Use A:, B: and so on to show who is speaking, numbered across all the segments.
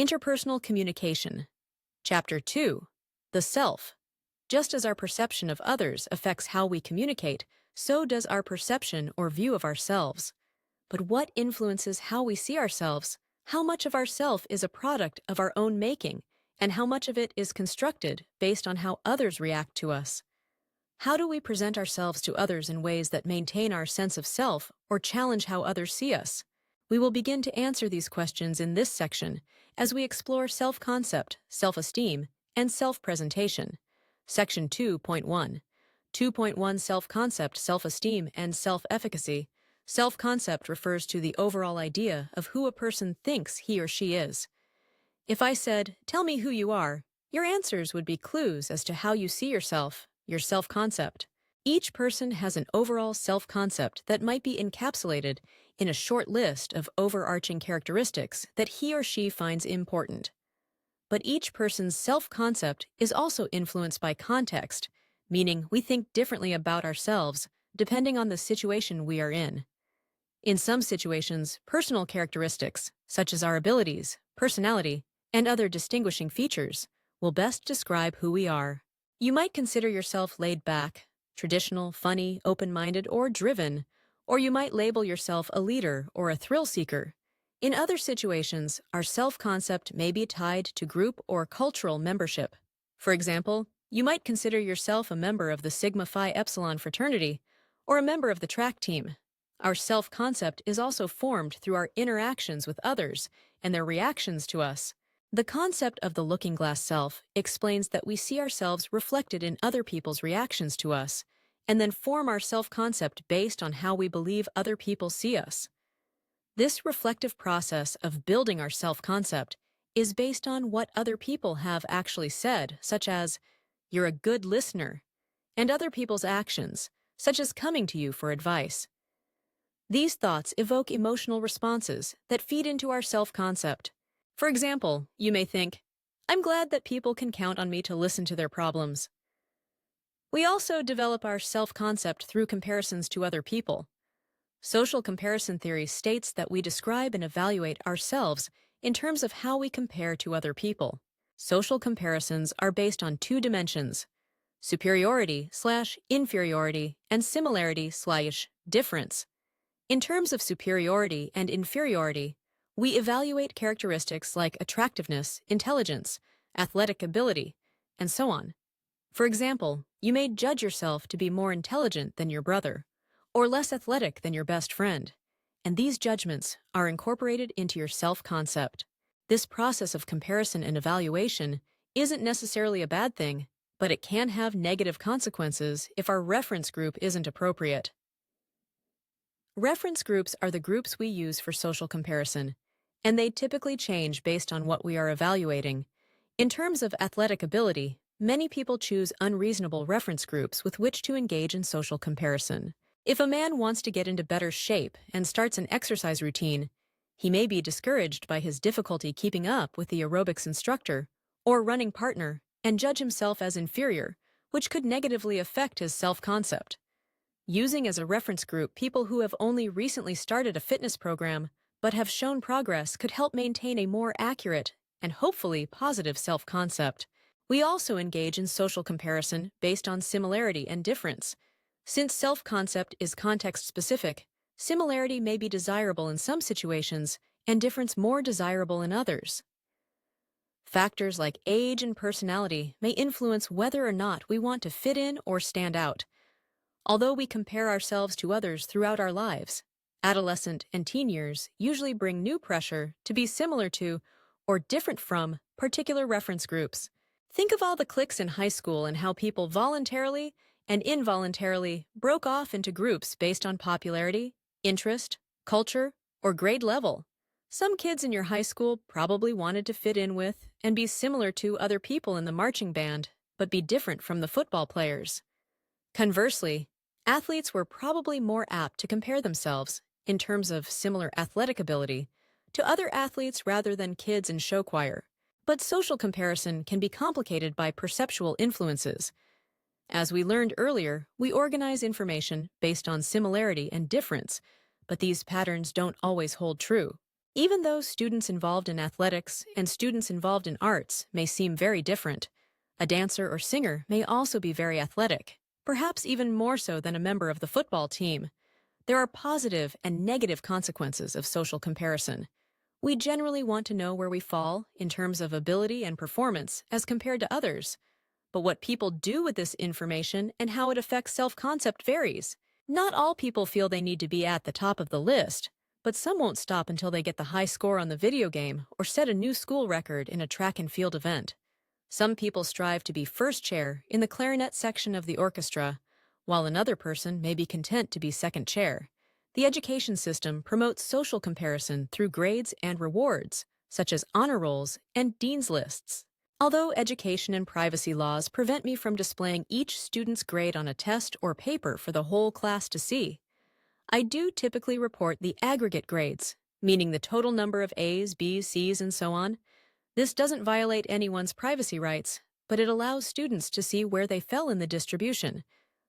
A: Interpersonal communication. Chapter 2. The Self. Just as our perception of others affects how we communicate, so does our perception or view of ourselves. But what influences how we see ourselves? How much of ourself is a product of our own making, and how much of it is constructed based on how others react to us? How do we present ourselves to others in ways that maintain our sense of self or challenge how others see us? We will begin to answer these questions in this section as we explore self-concept, self-esteem, and self-presentation. Section 2.1. 2.1 Self-concept, self-esteem, and self-efficacy. Self-concept refers to the overall idea of who a person thinks he or she is. If I said, "Tell me who you are," your answers would be clues as to how you see yourself, your self-concept. Each person has an overall self-concept that might be encapsulated in a short list of overarching characteristics that he or she finds important. But each person's self-concept is also influenced by context, meaning we think differently about ourselves depending on the situation we are in. In some situations, personal characteristics, such as our abilities, personality, and other distinguishing features, will best describe who we are. You might consider yourself laid back, traditional, funny, open-minded, or driven, or you might label yourself a leader or a thrill seeker. In other situations, our self-concept may be tied to group or cultural membership. For example, you might consider yourself a member of the Sigma Phi Epsilon fraternity or a member of the track team. Our self-concept is also formed through our interactions with others and their reactions to us. The concept of the looking glass self explains that we see ourselves reflected in other people's reactions to us, and then form our self-concept based on how we believe other people see us. This reflective process of building our self-concept is based on what other people have actually said, such as, "You're a good listener," and other people's actions, such as coming to you for advice. These thoughts evoke emotional responses that feed into our self-concept. For example, you may think, "I'm glad that people can count on me to listen to their problems." We also develop our self-concept through comparisons to other people. Social comparison theory states that we describe and evaluate ourselves in terms of how we compare to other people. Social comparisons are based on two dimensions: superiority/inferiority and similarity/difference. In terms of superiority and inferiority, we evaluate characteristics like attractiveness, intelligence, athletic ability, and so on. For example, you may judge yourself to be more intelligent than your brother, or less athletic than your best friend, and these judgments are incorporated into your self-concept. This process of comparison and evaluation isn't necessarily a bad thing, but it can have negative consequences if our reference group isn't appropriate. Reference groups are the groups we use for social comparison, and they typically change based on what we are evaluating. In terms of athletic ability, many people choose unreasonable reference groups with which to engage in social comparison. If a man wants to get into better shape and starts an exercise routine, he may be discouraged by his difficulty keeping up with the aerobics instructor or running partner and judge himself as inferior, which could negatively affect his self-concept. Using as a reference group people who have only recently started a fitness program but have shown progress could help maintain a more accurate and hopefully positive self-concept. We also engage in social comparison based on similarity and difference. Since self-concept is context-specific, similarity may be desirable in some situations and difference more desirable in others. Factors like age and personality may influence whether or not we want to fit in or stand out. Although we compare ourselves to others throughout our lives, adolescent and teen years usually bring new pressure to be similar to or different from particular reference groups. Think of all the cliques in high school and how people voluntarily and involuntarily broke off into groups based on popularity, interest, culture, or grade level. Some kids in your high school probably wanted to fit in with and be similar to other people in the marching band, but be different from the football players. Conversely, athletes were probably more apt to compare themselves, in terms of similar athletic ability, to other athletes rather than kids in show choir. But social comparison can be complicated by perceptual influences. As we learned earlier, we organize information based on similarity and difference, but these patterns don't always hold true. Even though students involved in athletics and students involved in arts may seem very different, a dancer or singer may also be very athletic, perhaps even more so than a member of the football team. There are positive and negative consequences of social comparison. We generally want to know where we fall in terms of ability and performance as compared to others. But what people do with this information and how it affects self-concept varies. Not all people feel they need to be at the top of the list, but some won't stop until they get the high score on the video game or set a new school record in a track and field event. Some people strive to be first chair in the clarinet section of the orchestra, while another person may be content to be second chair. The education system promotes social comparison through grades and rewards, such as honor rolls and dean's lists. Although education and privacy laws prevent me from displaying each student's grade on a test or paper for the whole class to see, I do typically report the aggregate grades, meaning the total number of A's, B's, C's, and so on. This doesn't violate anyone's privacy rights, but it allows students to see where they fell in the distribution.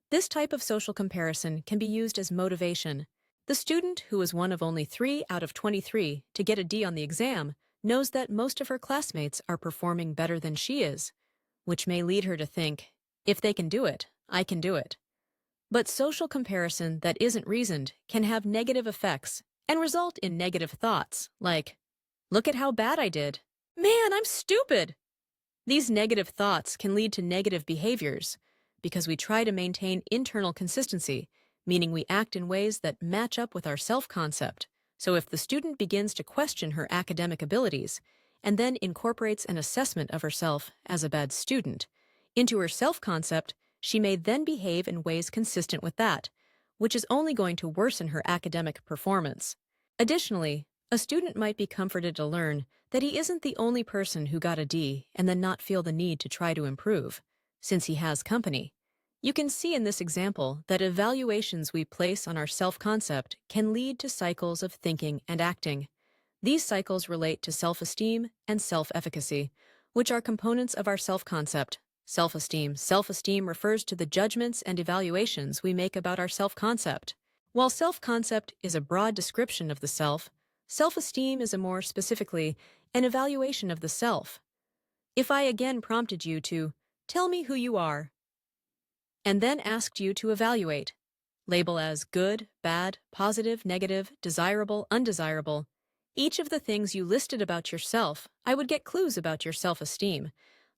A: This type of social comparison can be used as motivation. The student who is one of only 3 out of 23 to get a D on the exam knows that most of her classmates are performing better than she is, which may lead her to think, if they can do it, I can do it. But social comparison that isn't reasoned can have negative effects and result in negative thoughts, like, look at how bad I did. Man, I'm stupid! These negative thoughts can lead to negative behaviors because we try to maintain internal consistency, meaning we act in ways that match up with our self-concept. So if the student begins to question her academic abilities and then incorporates an assessment of herself as a bad student into her self-concept, she may then behave in ways consistent with that, which is only going to worsen her academic performance. Additionally, a student might be comforted to learn that he isn't the only person who got a D and then not feel the need to try to improve, since he has company. You can see in this example that evaluations we place on our self-concept can lead to cycles of thinking and acting. These cycles relate to self-esteem and self-efficacy, which are components of our self-concept. Self-esteem refers to the judgments and evaluations we make about our self-concept. While self-concept is a broad description of the self, self-esteem is a more specifically an evaluation of the self. If I again prompted you to tell me who you are, and then asked you to evaluate, label as good, bad, positive, negative, desirable, undesirable, each of the things you listed about yourself, I would get clues about your self-esteem.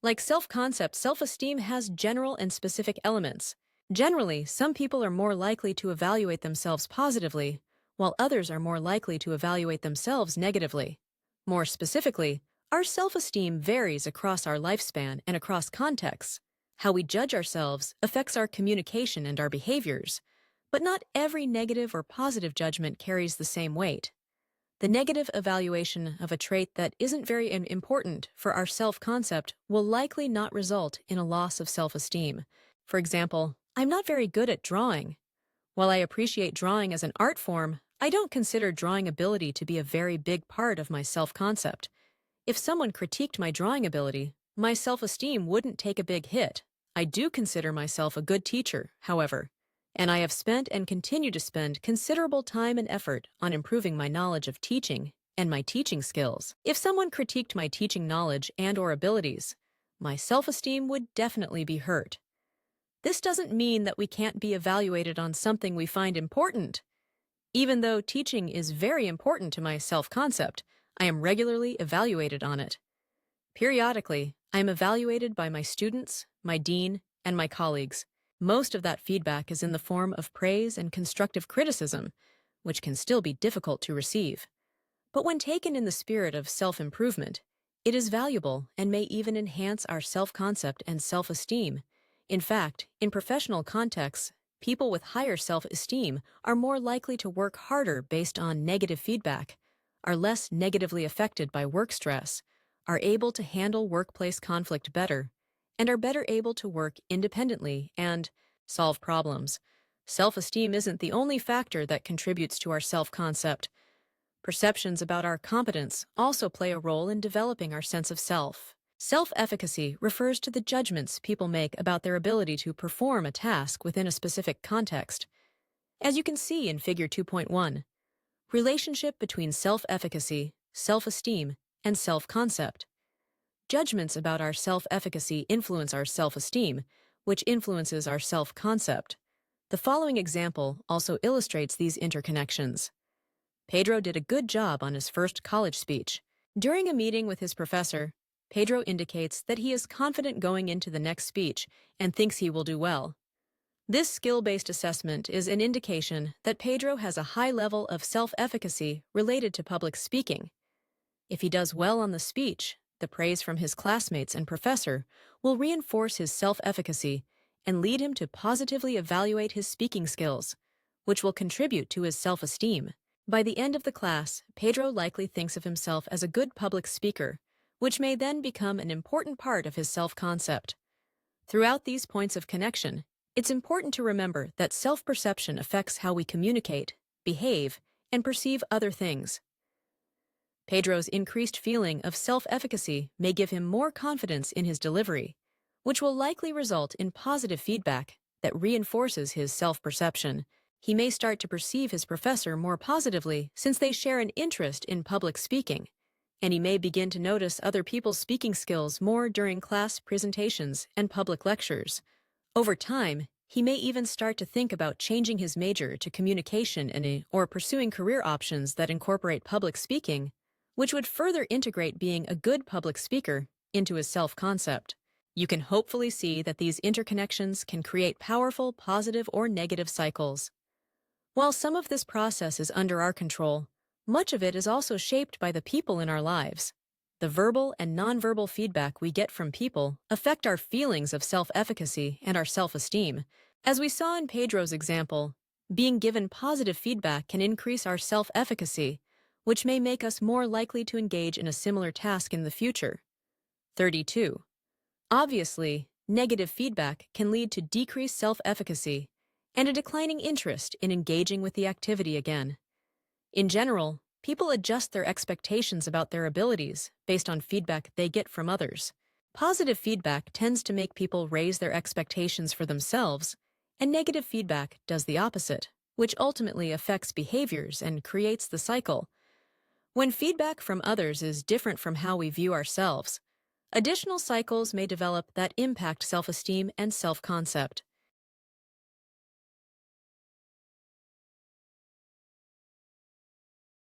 A: Like self-concept, self-esteem has general and specific elements. Generally, some people are more likely to evaluate themselves positively, while others are more likely to evaluate themselves negatively. More specifically, our self-esteem varies across our lifespan and across contexts. How we judge ourselves affects our communication and our behaviors, but not every negative or positive judgment carries the same weight. The negative evaluation of a trait that isn't very important for our self-concept will likely not result in a loss of self-esteem. For example, I'm not very good at drawing. While I appreciate drawing as an art form, I don't consider drawing ability to be a very big part of my self-concept. If someone critiqued my drawing ability, my self-esteem wouldn't take a big hit. I do consider myself a good teacher, however, and I have spent and continue to spend considerable time and effort on improving my knowledge of teaching and my teaching skills. If someone critiqued my teaching knowledge and/or abilities, my self-esteem would definitely be hurt. This doesn't mean that we can't be evaluated on something we find important. Even though teaching is very important to my self-concept, I am regularly evaluated on it. Periodically, I am evaluated by my students, my dean, and my colleagues. Most of that feedback is in the form of praise and constructive criticism, which can still be difficult to receive. But when taken in the spirit of self-improvement, it is valuable and may even enhance our self-concept and self-esteem. In fact, in professional contexts, people with higher self-esteem are more likely to work harder based on negative feedback, are less negatively affected by work stress, are able to handle workplace conflict better, and are better able to work independently and solve problems. Self-esteem isn't the only factor that contributes to our self-concept. Perceptions about our competence also play a role in developing our sense of self. Self-efficacy refers to the judgments people make about their ability to perform a task within a specific context. As you can see in Figure 2.1, Relationship between self-efficacy, self-esteem, and self-concept. Judgments about our self-efficacy influence our self-esteem, which influences our self-concept. The following example also illustrates these interconnections. Pedro did a good job on his first college speech. During a meeting with his professor, Pedro indicates that he is confident going into the next speech and thinks he will do well. This skill-based assessment is an indication that Pedro has a high level of self-efficacy related to public speaking. If he does well on the speech, the praise from his classmates and professor will reinforce his self-efficacy and lead him to positively evaluate his speaking skills, which will contribute to his self-esteem. By the end of the class, Pedro likely thinks of himself as a good public speaker, which may then become an important part of his self-concept. Throughout these points of connection, it's important to remember that self-perception affects how we communicate, behave, and perceive other things. Pedro's increased feeling of self-efficacy may give him more confidence in his delivery, which will likely result in positive feedback that reinforces his self-perception. He may start to perceive his professor more positively since they share an interest in public speaking, and he may begin to notice other people's speaking skills more during class presentations and public lectures. Over time, he may even start to think about changing his major to communication or pursuing career options that incorporate public speaking, which would further integrate being a good public speaker into his self-concept. You can hopefully see that these interconnections can create powerful positive or negative cycles. While some of this process is under our control, much of it is also shaped by the people in our lives. The verbal and nonverbal feedback we get from people affect our feelings of self-efficacy and our self-esteem. As we saw in Pedro's example, being given positive feedback can increase our self-efficacy, which may make us more likely to engage in a similar task in the future. 32. Obviously, negative feedback can lead to decreased self-efficacy and a declining interest in engaging with the activity again. In general, people adjust their expectations about their abilities based on feedback they get from others. Positive feedback tends to make people raise their expectations for themselves, and negative feedback does the opposite, which ultimately affects behaviors and creates the cycle. When feedback from others is different from how we view ourselves, additional cycles may develop that impact self-esteem and self-concept.